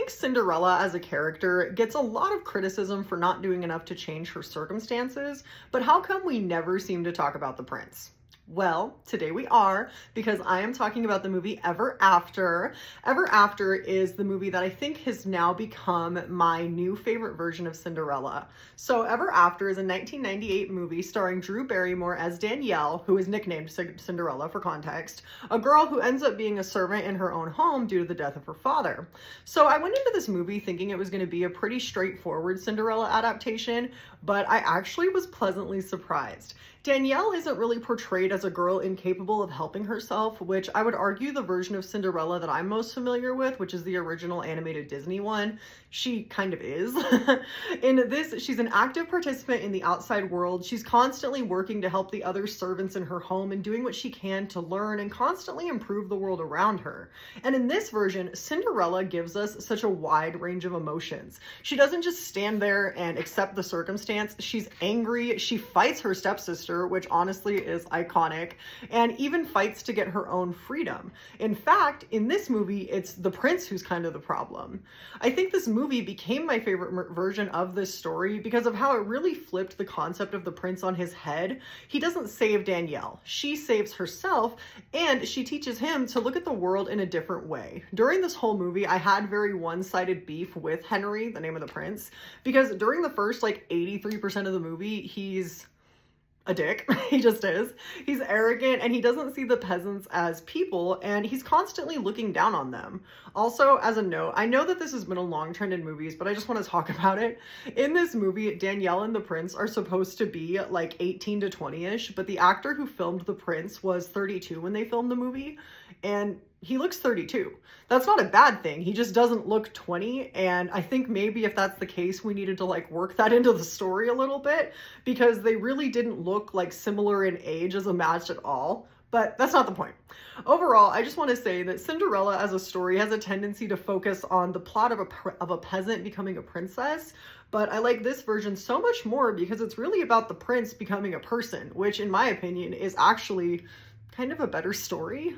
think Cinderella as a character gets a lot of criticism for not doing enough to change her circumstances, but how come we never seem to talk about the prince? Well, today we are, because I am talking about the movie Ever After. Ever After is the movie that I think has now become my new favorite version of Cinderella. So Ever After is a 1998 movie starring Drew Barrymore as Danielle, who is nicknamed Cinderella for context, a girl who ends up being a servant in her own home due to the death of her father. So I went into this movie thinking it was going to be a pretty straightforward Cinderella adaptation, but I actually was pleasantly surprised. Danielle isn't really portrayed as a girl incapable of helping herself, which I would argue the version of Cinderella that I'm most familiar with, which is the original animated Disney one, she kind of is. In this, she's an active participant in the outside world. She's constantly working to help the other servants in her home and doing what she can to learn and constantly improve the world around her. And in this version, Cinderella gives us such a wide range of emotions. She doesn't just stand there and accept the circumstance. She's angry. She fights her stepsister, which honestly is iconic, and even fights to get her own freedom. In fact, in this movie, it's the prince who's kind of the problem. I think this movie became my favorite version of this story because of how it really flipped the concept of the prince on his head. He doesn't save Danielle. She saves herself, and she teaches him to look at the world in a different way. During this whole movie, I had very one-sided beef with Henry, the name of the prince, because during the first 83% of the movie, he's a dick. He just is. He's arrogant and he doesn't see the peasants as people, and he's constantly looking down on them. Also, as a note, I know that this has been a long trend in movies, but I just want to talk about it. In this movie, Danielle and the prince are supposed to be 18 to 20-ish, but the actor who filmed the prince was 32 when they filmed the movie, and he looks 32. That's not a bad thing. He just doesn't look 20. And I think maybe if that's the case, we needed to work that into the story a little bit, because they really didn't look similar in age as a match at all. But that's not the point. Overall, I just want to say that Cinderella as a story has a tendency to focus on the plot of a peasant becoming a princess. But I like this version so much more because it's really about the prince becoming a person, which in my opinion is actually kind of a better story.